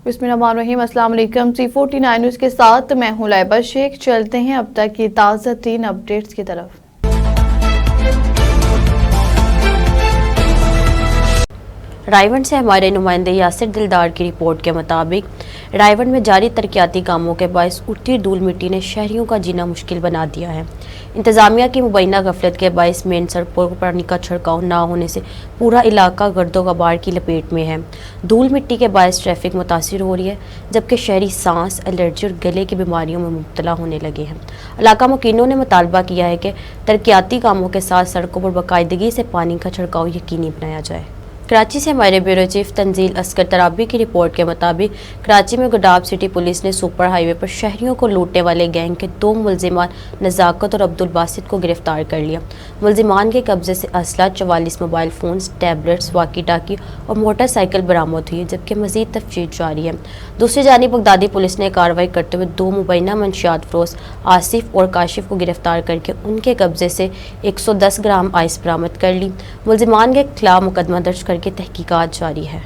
बिस्मिल्लाहिर्रहमानिर्रहीम। अस्सलाम वालेकुम। C49 न्यूज़ के साथ मैं हूं लाइबा शेख। चलते हैं अब तक की ताज़ा तीन अपडेट्स की तरफ। रायवन से हमारे नुमाइंदे यासिर दिलदार की रिपोर्ट के मुताबिक रायवन में जारी तरक्याती कामों के बायस उठती धूल मिट्टी ने शहरियों का जीना मुश्किल बना दिया है। इंतज़ामिया की मुबैना गफलत के बायस मेन सड़कों पर पानी का छिड़काव न होने से पूरा इलाका गर्दो गबार की लपेट में है। धूल मिट्टी के बायस ट्रैफिक मुतासिर हो रही है, जबकि शहरी सांस, एलर्जी और गले की बीमारियों में मुब्तला होने लगे हैं। इलाका मुकीनों ने मुतालबा किया है कि तरक्याती कामों के साथ सड़कों पर बाकायदगी से पानी का छिड़काव यकीनी बनाया जाए। कराची से हमारे ब्यूरो चीफ तंजील अस्कर तराबी की रिपोर्ट के मुताबिक कराची में गुडाब सिटी पुलिस ने सुपर हाईवे पर शहरियों को लूटने वाले गैंग के 2 मुलजिमान नज़ाकत और अब्दुल बासित को गिरफ्तार कर लिया। मुलजिमान के कब्जे से असला, 44 मोबाइल फ़ोन्स, टैबलेट्स, वाकी टाकी और मोटरसाइकिल बरामद हुई, जबकि मज़ीद तफ्तीश जारी है। दूसरी जानिब बगदादी पुलिस ने कार्रवाई करते हुए 2 मुबैना मंशियात फरोश आसिफ और काशिफ को गिरफ्तार करके उनके कब्जे से 110 ग्राम आइस बरामद कर ली। मुलजिमान के खिलाफ मुकदमा दर्ज की तहकीकात जारी है।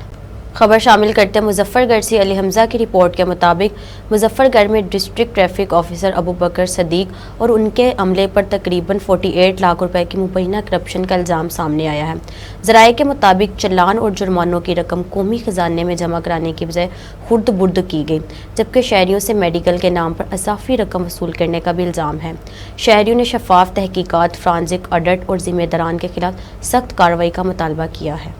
खबर शामिल करते हैं मुजफ्फरगढ़ से अली हमजा की रिपोर्ट के मुताबिक मुजफ्फरगढ़ में डिस्ट्रिक्ट ट्रैफिक ऑफिसर अबू बकर सदीक और उनके अमले पर तकरीबन 48 लाख रुपए की मुबैना करप्शन का इल्ज़ाम सामने आया है। ज़राए के मुताबिक चालान और जुर्मानों की रकम कौमी खजाने में जमा कराने की बजाय खुर्द बुर्द की गई, जबकि शहरियों से मेडिकल के नाम पर अजाफी रकम वसूल करने का भी इल्ज़ाम है। शहरियों ने शफाफ तहकीकात, फ्रांसिक ऑडिट और जिम्मेदारान के खिलाफ सख्त कार्रवाई का मुतालबा किया है।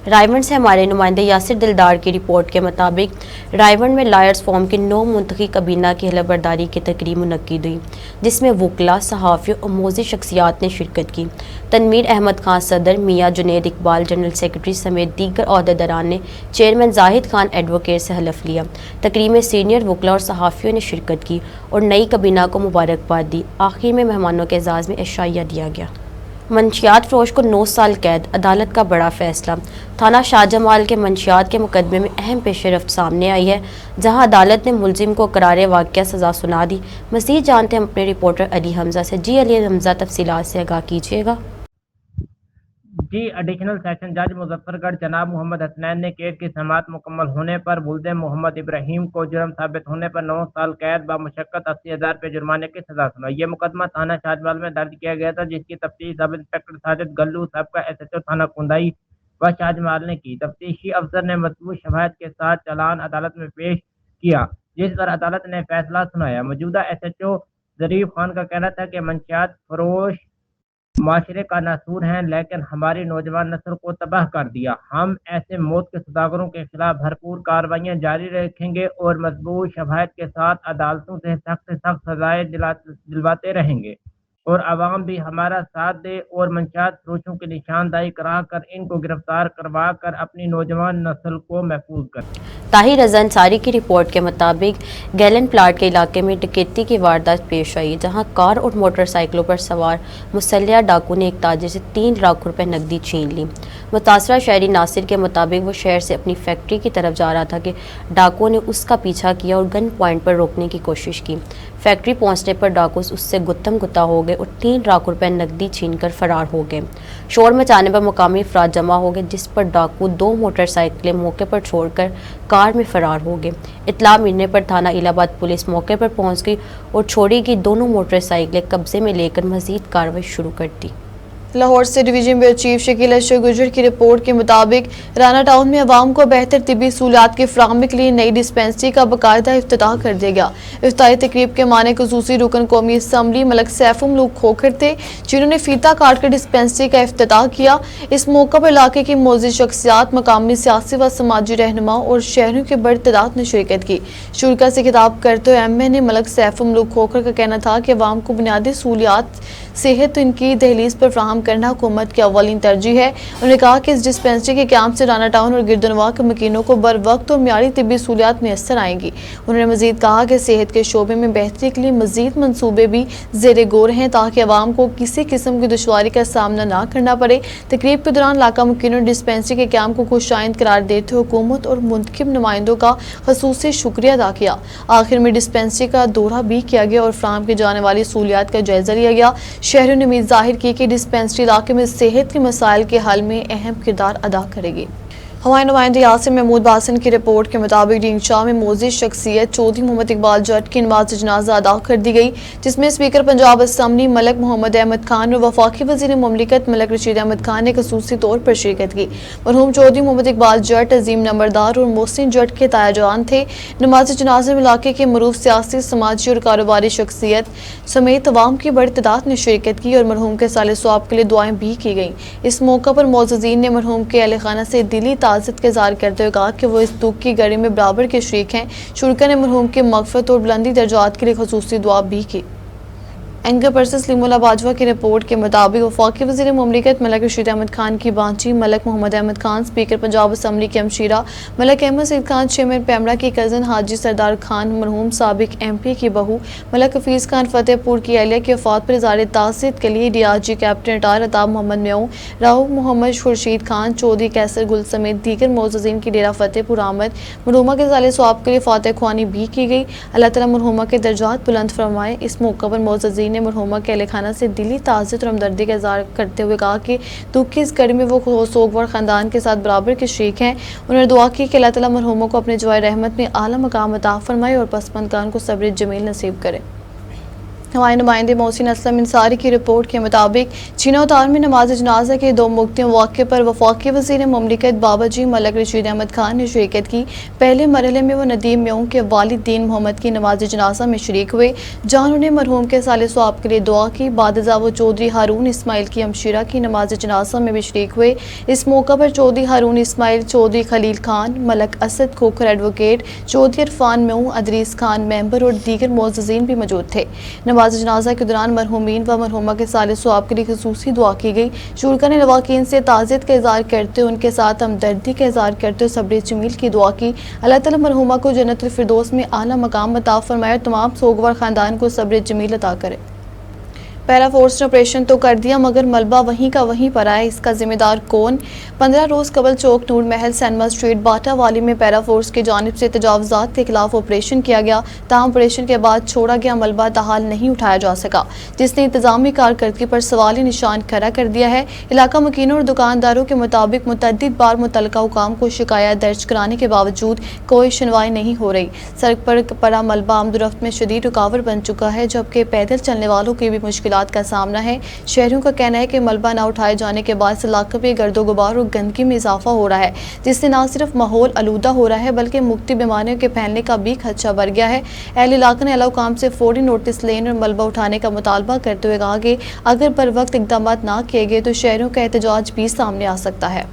रायवन से हमारे नुमाइंदे यासिर दिलदार की रिपोर्ट के मुताबिक रायवन में लायर्स फॉर्म की 9 मुंतखी कबीना की हलफबरदारी की तकरीब मुनक्किद हुई, जिसमें वकला, सहाफ़ियों और मोज़ी शख्सियात ने शिरकत की। तनवीर अहमद खान सदर, मियाँ जुनैद इकबाल जनरल सेक्रेटरी समेत दीगर अहदेदारान ने चेयरमैन जाहिद खान एडवोकेट से हलफ लिया। तकरीब में सीनियर वकला और सहाफ़ियों ने शिरकत की और नई कबीना को मुबारकबाद दी। आखिर में मेहमानों के एजाज़ में एशाइया दिया गया। मंशियात फरोश को 9 साल कैद, अदालत का बड़ा फैसला। थाना शाहजमाल के मंशियात के मुकदमे में अहम पेशरफ्त सामने आई है, जहां अदालत ने मुलजिम को करारे वाक़या सज़ा सुना दी। मज़ीद जानते हैं अपने रिपोर्टर अली हमजा से। जी अली हमजा, तफसीलात से आगाह कीजिएगा। जी, एडिशनल सेशन जज मुजफ्फरगढ़ जनाब मोहम्मद हसनैन ने केस की समाअत मुकम्मल होने पर मुल्ज़िम मोहम्मद इब्राहिम को जुर्म साबित होने पर 9 साल कैद बामुशक्कत 80,000 रुपये जुर्माने की सजा सुनाई। ये मुकदमा थाना शाहजमाल में दर्ज किया गया था, जिसकी तफ्तीश सब इंस्पेक्टर साजिद गल्लू, सबका SHO थाना कुंदाई व शाहजमाल ने की। तफ्तीशी अफसर ने मतबूत शवाहिद के साथ चालान अदालत में पेश किया, जिस पर अदालत ने फैसला सुनाया। मौजूदा SHO ज़रीफ खान का कहना था कि मंशियात फरोश माशरे का नासूर हैं, लेकिन हमारी नौजवान नस्ल को तबाह कर दिया। हम ऐसे मौत के सौदागरों के खिलाफ भरपूर कार्रवाइयाँ जारी रखेंगे और मजबूत शवाहिद के साथ अदालतों से सख्त सजाएं दिलवाते रहेंगे और आवाम भी हमारा साथ दे और मंशियात फरोशों की निशानदाही करा कर इनको गिरफ्तार करवा कर अपनी नौजवान नस्ल को महफूज कर। ताहिर रज़ा अंसारी की रिपोर्ट के मुताबिक गैलन प्लाट के इलाके में डकैती की वारदात पेश आई, जहां कार और मोटरसाइकिलों पर सवार मुसल्लह डाकू ने एक ताजिर से 3 लाख रुपए नकदी छीन ली। मुतासरा शहरी नासिर के मुताबिक वो शहर से अपनी फैक्ट्री की तरफ जा रहा था कि डाकुओं ने उसका पीछा किया और गन पॉइंट पर रोकने की कोशिश की। फैक्ट्री पहुंचने पर डाकू उससे गुत्थम गुत्ता हो गए और 3 लाख रुपए नकदी छीनकर फरार हो गए। शोर मचाने पर मुकामी अफराद जमा हो गए, जिस पर डाकू 2 मोटरसाइकिलें मौके पर छोड़कर कार में फरार हो गए। इत्तला मिलने पर थाना इलाहाबाद पुलिस मौके पर पहुंच गई और छोड़ी गई दोनों मोटरसाइकिलें कब्जे में लेकर मजीद कार्रवाई शुरू कर दी। लाहौर से division bureau chief Shakeel Ashraf गुजर की रिपोर्ट के मुताबिक राना टाउन में आवाम को बेहतर तिब्बी सहूलियात की फराहमी के लिए नई डिस्पेंसरी का बाकायदा इफ्तिताह कर दिया गया। इफ्तिताही तकरीब के माने खुसूसी रुकन कौमी असम्बली मलक सैफुमलूक खोखर थे, जिन्होंने फीता काट कर डिस्पेंसरी का इफ्तिताह किया। इस मौका पर इलाके की मोअज़्ज़िज़ शख्सियात, मकामी सियासी व समाजी रहनुमा और शहरों की बड़ी तादाद ने शिरकत की। शुरा से खिताब करते हुए MA मलक सैफुमलूक खोखर का कहना था कि आवाम को बुनियादी सहूलियात सेहत इनकी दहलीज पर फराहम करना हुकूमत की अव्वलीन तरजीह है। उन्होंने कहा कि इस डिस्पेंसरी के क्याम से राना टाउन और गिरदनवा के मकीनों को बर वक्त और म्यारी तिब्बी सहूलियात मैसर आएंगी। उन्होंने मजीद कहा कि सेहत के शोबे में बेहतरी के लिए मजीद मनसूबे भी ज़ेरे गौर हैं, ताकि आवाम को किसी किस्म की दुश्वारी का सामना ना करना पड़े। तकरीब के दौरान इलाका मकीनों ने डिस्पेंसरी के क्याम को खुशाइंद करार देते हुए हुकूमत और मुंतखब नुमाइंदों का खसूसी शुक्रिया अदा किया। आखिर में डिस्पेंसरी का दौरा भी किया गया और फराहम की जाने वाली सहूलियात का जायजा लिया गया। शहरों ने उम्मीद जाहिर की कि डिस्पेंसरी इलाके में सेहत के मसाइल के हल में अहम किरदार अदा करेगी। हमारे नुमाइंदे यासिर महमूद बासन की रिपोर्ट के मुताबिक डींगचा में मोअज़्ज़िज़ शख्सियत चौधरी मोहम्मद इकबाल जट की नमाज जनाजा अदा कर दी गई, जिसमें स्पीकर पंजाब असम्बली मलक मोहम्मद अहमद खान और वफाकी वज़ीर मुमलिकत मलक रशीद अहमद खान ने खसूसी तौर पर शिरकत की। मरहूम चौधरी मोहम्मद इकबाल जट अजीम नंबरदार और मोहसिन जट के तायाजान थे। नमाज जनाजे में इलाके के मरूफ सियासी, समाजी और कारोबारी शख्सियत समेत अवाम की बड़ी तादाद ने शिरकत की और मरहूम के साले सवाब के लिए दुआएं भी की गईं। इस मौका पर मोअज़्ज़िज़ीन ने मरहूम के अहले खाना से दिली ताज़ियत का इज़हार करते हुए कहा कि वो इस दुख की घड़ी में बराबर के शरीक हैं। शुरका ने मरहूम की मग़फ़िरत और बुलंदी दर्जात के लिए ख़ुसूसी दुआ भी की। एंकर पर्सन सलीमुल्लाह बाजवा की रिपोर्ट के मुताबिक वफाकी वज़ीर मुमलिकत मलक रशीद अहमद खान की बांची मलक मोहम्मद अहमद खान, स्पीकर पंजाब असम्बली के हमशीरा मलक अहमद सईद खान, चेयरमैन पैमरा की कज़न हाजी सरदार खान, मरहूम साबिक MP की बहू मलक हफीज़ खान फतेहपुर की अहलिया की वफ़ात पर इज़हार ताज़ियत के लिए DRG captain retired Atab Mohammad म्याऊ, राहू मोहम्मद खुर्शीद खान, चौधरी कैसर गुल समेत दीगर मोअज़्ज़िज़ीन की डेरा फतेहपुर आमद। मरहूमा के साले सवाब के लिए फातह ख्वानी भी की गई। अल्लाह ताला मरहूमा के दर्जात बुलंद फरमाए। इस मौका पर मोअज़्ज़िज़ीन ने मरहूमा के अहले खाना से दिली ताज़ियत और हमदर्दी का इज़हार करते हुए कहा कि दुख की इस घड़ी में वो सोगवार ख़ानदान के साथ बराबर के शरीक हैं। उन्होंने दुआ की कि अल्लाह ताला मरहूमा को अपने जवाए रहमत में आला मकाम अता फरमाए और पसमंदगान को सब्र जमील नसीब करे। हमारे नुमाइंदे मोहसिन असलम इंसारी की रिपोर्ट के मुताबिक चीनोतार में नमाज जनाजा के 2 मुक्तियों वाक़े पर वफाकी वज़ीर मुमलिकत बाबाजी मलक रशीद अहमद खान ने शिरकत की। पहले मरहले में वो नदीम म्याऊ के वालिद दीन मोहम्मद की नमाज जनाजा में शरीक हुए, जहाँ उन्होंने मरहूम के साले सवाब के लिए दुआ की। बादज़ा वो चौधरी हारून इस्माइल की हमशीरा की नमाज जनाजा में भी शरीक हुए। इस मौका पर चौधरी हारून इस्माइल, चौधरी खलील खान, मलक असद खोखर एडवोकेट, चौधरी इरफान म्याऊ, अदरीस खान मेंबर और दीगर मोअज़्ज़िज़ीन भी मौजूद थे। नमाज जनाजा के दौरान मरहूमीन व मरहूमा के साले सवाब के लिए ख़ुसूसी दुआ की गई। शुरका ने लवाकीन से ताज़ियत का इज़हार करते हुए उनके साथ हमदर्दी का इज़हार करते हुए सब्र जमील की दुआ की। अल्लाह ताला मरहूमा को जन्नतुल फिरदौस में आला मकाम अता फरमाए और तमाम सोगवार ख़ानदान को सब्र जमील अता करे। पैरा फोर्स ने ऑपरेशन तो कर दिया मगर मलबा वहीं का वहीं पर आया, इसका जिम्मेदार कौन? 15 रोज़ कबल चौक नूर महल सैनमा स्ट्रीट बाटा वाली में पैरा फोर्स की जानिब से तजावुज़ात के खिलाफ ऑपरेशन किया गया। ताहम ऑपरेशन के बाद छोड़ा गया मलबा ताहाल नहीं उठाया जा सका, जिसने इंतजामी कारकर्दगी पर सवाली निशान खड़ा कर दिया है। इलाका मकीनों और दुकानदारों के मुताबिक मुतअद्दिद बार मुतल्लिका हुकाम को शिकायत दर्ज कराने के बावजूद कोई सुनवाई नहीं हो रही। सड़क पर पड़ा मलबा आमदोरफ्त में शदीद रुकावट बन चुका है, जबकि पैदल चलने वालों की भी मुश्किलात का सामना है। शहरियों का कहना है कि मलबा न उठाए जाने के बाद इलाके में गर्दो गुबार और गंदगी में इजाफा हो रहा है, जिससे न सिर्फ माहौल आलूदा हो रहा है बल्कि मुख्तलिफ बीमारियों के फैलने का भी खदशा बढ़ गया है। अहले इलाके ने अला हुकाम से फौरी नोटिस लेने और मलबा उठाने का मुतालबा करते हुए कहा कि अगर बर वक्त इकदाम न किए गए तो शहरियों का एहतजाज भी सामने आ सकता है।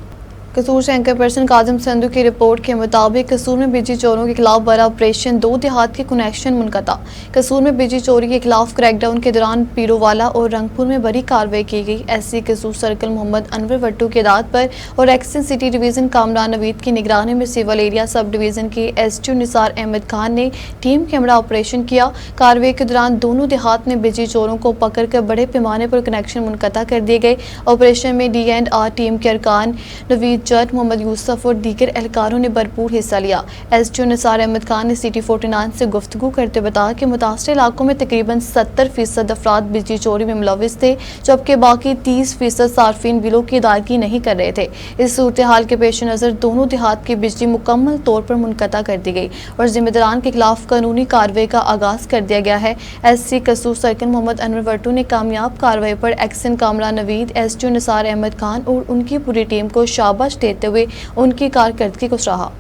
कसूर से एंकर पर्सन काजिम संधू की रिपोर्ट के मुताबिक कसूर में बिजली चोरों के खिलाफ बड़ा ऑपरेशन, 2 देहात के कनेक्शन मुनक़ता। कसूर में बिजली चोरी के खिलाफ क्रैकडाउन के दौरान पीरोवाला और रंगपुर में बड़ी कार्रवाई की गई। SC कसूर सर्कल मोहम्मद अनवर वट्टू के दाद पर और action city division Kamran Naveed की निगरानी में सिविल एरिया सब डिवीज़न के SDO निसार अहमद खान ने टीम कैमरा ऑपरेशन किया। कार्रवाई के दौरान दोनों देहात में बिजली चोरों को पकड़ कर बड़े पैमाने पर कनेक्शन मुनक़ता कर दिए गए। ऑपरेशन में D&R टीम के अरकान नवीद जट, मोहम्मद यूसुफ और दीगर एहलकारों ने भरपूर हिस्सा लिया। SDO निसार अहमद खान ने सिटी 49 से गुफ्तगू करते बताया कि मुतासर इलाकों में तकरीबन 70% अफराद बिजली चोरी में मुलविस थे, जबकि बाकी 30% सार्फिन बिलों की अदायगी नहीं कर रहे थे। इस सूरत हाल के पेश नज़र दोनों देहात की बिजली मुकम्मल तौर पर मुनक़ता कर दी गई और जिम्मेदारान के खिलाफ कानूनी कार्रवाई का आगाज़ कर दिया गया है। SC कसूर सर्कल मोहम्मद अनवर वट्टू ने कामयाब कार्रवाई पर एक्शन कामरा नवीद, SDO निसार अहमद खान और उनकी पूरी टीम को शाबाश देते हुए उनकी कारकर्दगी को सराहा।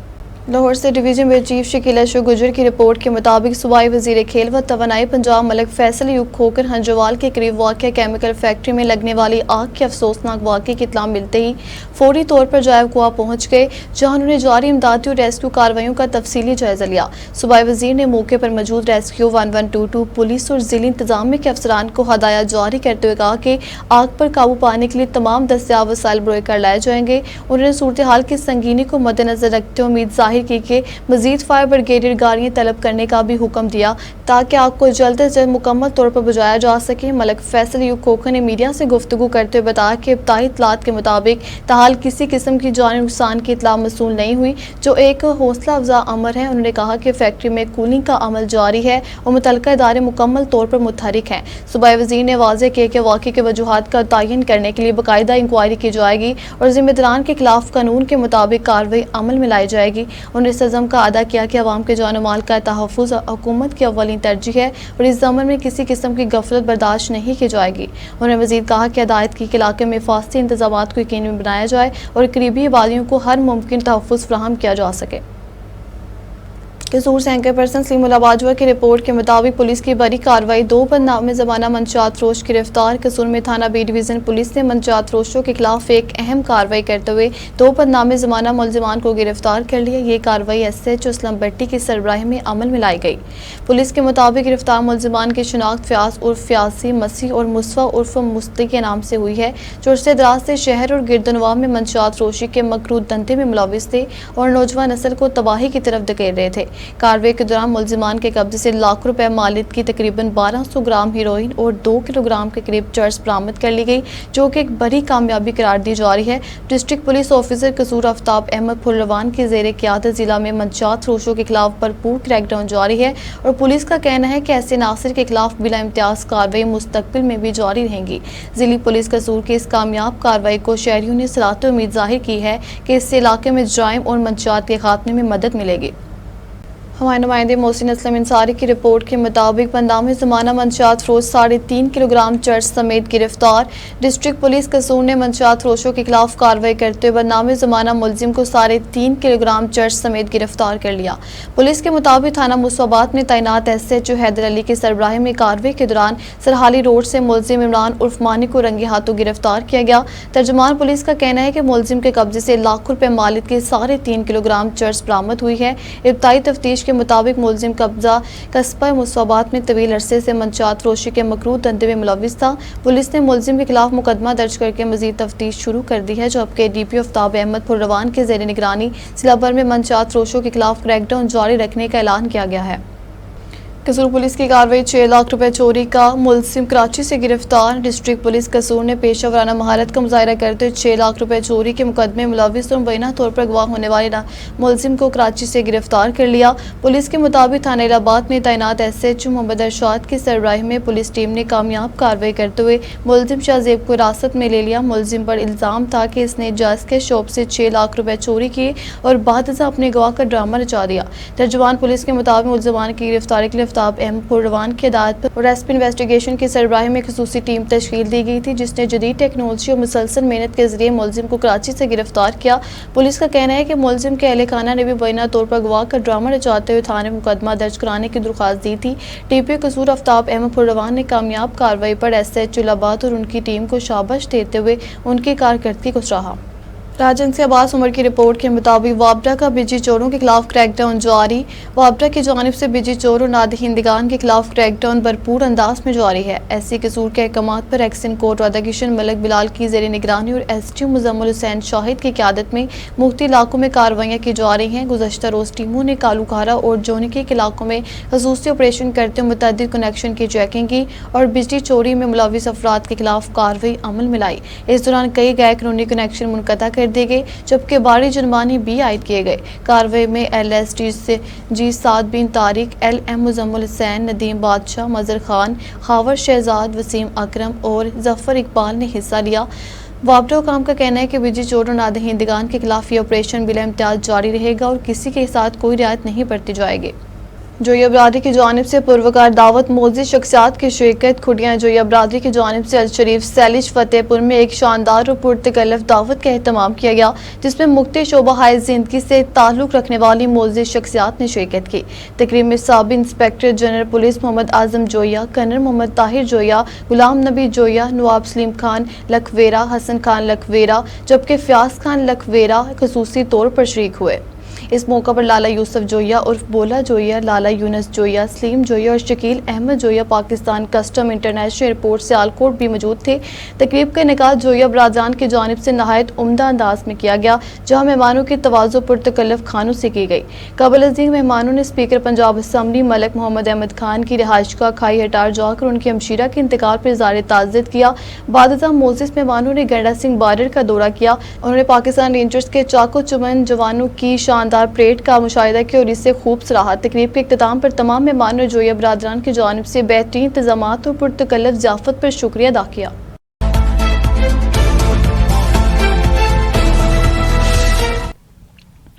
लाहौर से डिवीजन में चीफ शकील अशोक गुजर की रिपोर्ट के मुताबिक सूबाई वजीर खेल व तवानाई पंजाब मलक फैसल अयूब खोकर हंजवाल के करीब वाक़या केमिकल फैक्ट्री में लगने वाली आग के अफसोसनाक वाक़े की इत्तला मिलते ही फौरी तौर पर जायब कुआ पहुँच गए, जहाँ उन्होंने जारी इमदादी और रेस्क्यू कार्रवाइयों का तफसीली जायजा लिया। सूबाई वजीर ने मौके पर मौजूद रेस्क्यू 1122 पुलिस और जिले इंतजामिया के अफसरान को हदायत जारी करते हुए कहा कि आग पर काबू पाने के लिए तमाम दस्तियाब वसाइल बरोए कर लाए जाएंगे। उन्होंने सूरत हाल की संगीनी को मद्देनजर रखते हुए उम्मीद ظاہر کی کہ مزید فائر بریگیڈ گاڑیاں طلب کرنے کا بھی حکم دیا تاکہ آگ کو جلد از جلد مکمل طور پر بجھایا جا سکے۔ ملک فیصل یو کھوکھر نے میڈیا سے گفتگو کرتے ہوئے بتایا کہ ابتدائی اطلاعات کے مطابق تاحال کسی قسم کی جانی نقصان کی اطلاع موصول نہیں ہوئی، جو ایک حوصلہ افزا امر ہے۔ انہوں نے کہا کہ فیکٹری میں کولنگ کا عمل جاری ہے اور متعلقہ ادارے مکمل طور پر متحرک ہیں۔ صوبائی وزیر نے واضح کیا کہ واقعے کے وجوہات کا تعین کرنے کے لیے باقاعدہ انکوائری کی جائے گی اور ذمہ داران کے خلاف قانون کے مطابق کارروائی عمل میں لائی جائے گی۔ انہوں نے اس عزم کا اعادہ کیا کہ عوام کے جان و مال کا تحفظ حکومت کی اولین ترجیح ہے اور اس ضمن میں کسی قسم کی غفلت برداشت نہیں کی جائے گی۔ انہوں نے مزید کہا کہ ہدایت کی کہ علاقے میں حفاظتی انتظامات کو یقینی بنایا جائے اور قریبی آبادیوں کو ہر ممکن تحفظ فراہم کیا جا سکے۔ قصور سے اینکر پرسن سلیم اللہ باجوہ کی رپورٹ کے مطابق پولیس کی بڑی کارروائی، 2 بدنام زمانہ منشیات فروش گرفتار۔ قصور میں تھانہ بی ڈویژن پولیس نے منشیات فروشوں کے خلاف ایک اہم کارروائی کرتے ہوئے 2 بدنام زمانہ ملزمان کو گرفتار کر لیا۔ یہ کارروائی SHO اسلم بٹی کی سربراہی میں عمل میں لائی گئی۔ پولیس کے مطابق گرفتار ملزمان کی شناخت فیاض عرف فیاضی مسیح اور مصطفیٰ عرف مصطفی کے نام سے ہوئی ہے، جو عرصے دراز سے شہر اور گردنواح میں منشیات فروشی کے مکروہ دھندے میں ملوث تھے اور نوجوان نسل کو تباہی کی طرف دھکیل رہے تھے۔ کارروائی کے دوران ملزمان کے قبضے سے لاکھ روپے مالیت کی تقریباً 1200 گرام ہیروئن اور 2 کلو گرام کے قریب چرس برآمد کر لی گئی، جو کہ ایک بڑی کامیابی قرار دی جا رہی ہے۔ ڈسٹرکٹ پولیس آفیسر قصور آفتاب احمد پھلروان کی زیر قیادت ضلع میں منشیات فروشوں کے خلاف بھرپور کریک ڈاؤن جاری ہے اور پولیس کا کہنا ہے کہ ایسے عناصر کے خلاف بلا امتیاز کارروائی مستقبل میں بھی جاری رہیں گی۔ ضلعی پولیس قصور کی اس کامیاب کارروائی کو شہریوں نے صلاحیت و امید ظاہر کی ہے کہ اس سے علاقے میں جرائم اور منشیات کے خاتمے میں مدد ملے گی۔ ہمارے نمائندے محسن اسلم انصاری کی رپورٹ کے مطابق بدنام زمانہ منشیات فروش 3.5 کلو گرام چرس سمیت گرفتار۔ ڈسٹرکٹ پولیس قصور نے منشیات فروشوں کے خلاف کارروائی کرتے ہوئے بدنام زمانہ ملزم کو 3.5 کلو گرام چرس سمیت گرفتار کر لیا۔ پولیس کے مطابق تھانہ مصوبات میں تعینات SHO حیدر علی کی سربراہی میں کارروائی کے دوران سرحالی روڈ سے ملزم عمران عرف مانی کو رنگے ہاتھوں گرفتار کیا گیا۔ ترجمان پولیس کا کہنا ہے کہ ملزم کے قبضے سے لاکھ روپے مالیت کی 3.5 کلو گرام چرس برآمد ہوئی ہے۔ ابتدائی تفتیش کے مطابق ملزم قبضہ قصبہ مصوبات میں طویل عرصے سے منشیات فروشی کے مکروہ دھندے میں ملوث تھا۔ پولیس نے ملزم کے خلاف مقدمہ درج کر کے مزید تفتیش شروع کر دی ہے، جبکہ DPO آفتاب احمد پھلروان کے زیر نگرانی ضلع بھر میں منشیات فروشوں کے خلاف کریک ڈاؤن جاری رکھنے کا اعلان کیا گیا ہے۔ قصور پولیس کی کارروائی 6 لاکھ روپے چوری کا ملزم کراچی سے گرفتار۔ ڈسٹرکٹ پولیس قصور نے پیشہ ورانہ مہارت کا مظاہرہ کرتے 6 لاکھ روپے چوری کے مقدمے میں ملوث اور مبینہ طور پر گواہ ہونے والے ملزم کو کراچی سے گرفتار کر لیا۔ پولیس کے مطابق تھانہ الہ آباد میں تعینات SHO محمد ارشاد کی سربراہی میں پولیس ٹیم نے کامیاب کارروائی کرتے ہوئے ملزم شاہزیب کو حراست میں لے لیا۔ ملزم پر الزام تھا کہ اس نے جائز کے شاپ سے 6 لاکھ روپے چوری کیے اور بعد ازاں اپنے گواہ کا ڈرامہ رچا دیا۔ ترجمان پولیس کے مطابق ملزمان کی گرفتاری کے لیے آفتاب احمد پھلروان کی ہدایت پر اور SP انویسٹیگیشن کی سربراہی میں خصوصی ٹیم تشکیل دی گئی تھی، جس نے جدید ٹیکنالوجی اور مسلسل محنت کے ذریعے ملزم کو کراچی سے گرفتار کیا۔ پولیس کا کہنا ہے کہ ملزم کے اہل خانہ نے بھی مبینہ طور پر گواہ کا ڈرامہ رچاتے ہوئے تھانے میں مقدمہ درج کرانے کی درخواست دی تھی۔ DPO قصور آفتاب احمد پھلروان نے کامیاب کارروائی پر SHO الہ آباد اور ان کی ٹیم کو شاباش دیتے ہوئے ان کی کارکردگی کو سراہا۔ راجن سے عباس عمر کی رپورٹ کے مطابق وابڈا کا بجلی چوروں کے خلاف کریک ڈاؤن جاری۔ وابڈا کی جانب سے بجلی چور اور نادہندگان کے خلاف کریک ڈاؤن بھرپور انداز میں جاری ہے۔ SC قصور کے احکامات پر ایکشن کوٹ رادھاکشن ملک بلال کی زیر نگرانی اور SDO مزمل حسین شاہد کی قیادت میں مختلف علاقوں میں کارروائیاں کی جا رہی ہیں۔ گزشتہ روز ٹیموں نے کالو کھارا اور جونکی کے علاقوں میں خصوصی آپریشن کرتے ہوئے متعدد کنیکشن کی چیکنگ کی اور بجلی چوری میں ملوث افراد کے خلاف کارروائی عمل میں لائی۔ اس دوران کئی غیر قانونی کنیکشن منقطع کر دیے گئے، جبکہ باری جرمانے بھی عائد کیے گئے۔ کارروائی میں LSG 7 بن طارق، LM مزمل حسین، ندیم بادشاہ، مظہر خان، خاور شہزاد، وسیم اکرم اور ظفر اقبال نے حصہ لیا۔ وابڈا حکام کا کہنا ہے کہ بجلی چور اور نادہندگان کے خلاف یہ آپریشن بلا امتیاز جاری رہے گا اور کسی کے ساتھ کوئی رعایت نہیں برتی جائے گی۔ جویا برادری کی جانب سے پروقار دعوت معزز شخصیات کی شرکت۔ کھڑیاں جویا برادری کی جانب سے الشریف سیلج فتح پور میں ایک شاندار اور پرتکلف دعوت کا اہتمام کیا گیا، جس میں مختلف شعبہ ہائے زندگی سے تعلق رکھنے والی معزز شخصیات نے شرکت کی۔ تقریب میں سابق inspector general police Muhammad Azam جویا، کرنل محمد طاہر جویا، غلام نبی جویا، نواب سلیم خان لکھویرا، حسن خان لکھویرا، جبکہ فیاض خان لکھویرا خصوصی طور پر شریک ہوئے۔ इस मौका पर लाला यूसुफ जोया उर्फ बोला जोया, लाला यूनस जोया, सलीम जोया और Shakeel Ahmed Zoya Pakistan custom international airport Sialkot भी मौजूद थे। तकरीब का इनेकाद जोया बरादरान की जानिब से नहायत उम्दा अंदाज में किया गया, जहाँ मेहमानों की तवाज़ो पुरतकल्लुफ़ खानों से की गई। कबल अज़ीम मेहमानों ने स्पीकर पंजाब असम्बली मलिक मोहम्मद अहमद खान की रिहाइश का खाई हटार जाकर उनकी हमशीरा के इंतकाल पर इज़हार ताज़ियत किया। बादशाह मोजिस मेहमानों ने गंडा सिंह बारर का दौरा किया। उन्होंने पाकिस्तान रेंजर्स के चाको चुमन जवानों की शानदार परेड का मुशाहिदा किया और इससे खूब सराहा। तकरीब के इख्तिताम पर तमाम मेहमानों ने जोया बरादरान की जानिब से बेहतरीन इंतजामात और पुरतकल्लुफ़ ज़ियाफ़त पर शुक्रिया अदा किया।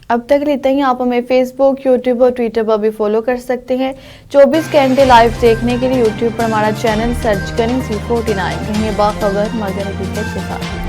अब तक इतना ही। आप हमें फेसबुक, यूट्यूब और ट्विटर पर भी फॉलो कर सकते हैं। 24 घंटे लाइव देखने के लिए यूट्यूब पर हमारा चैनल सर्च करें C49। बाखबर मगर हकीकत के साथ।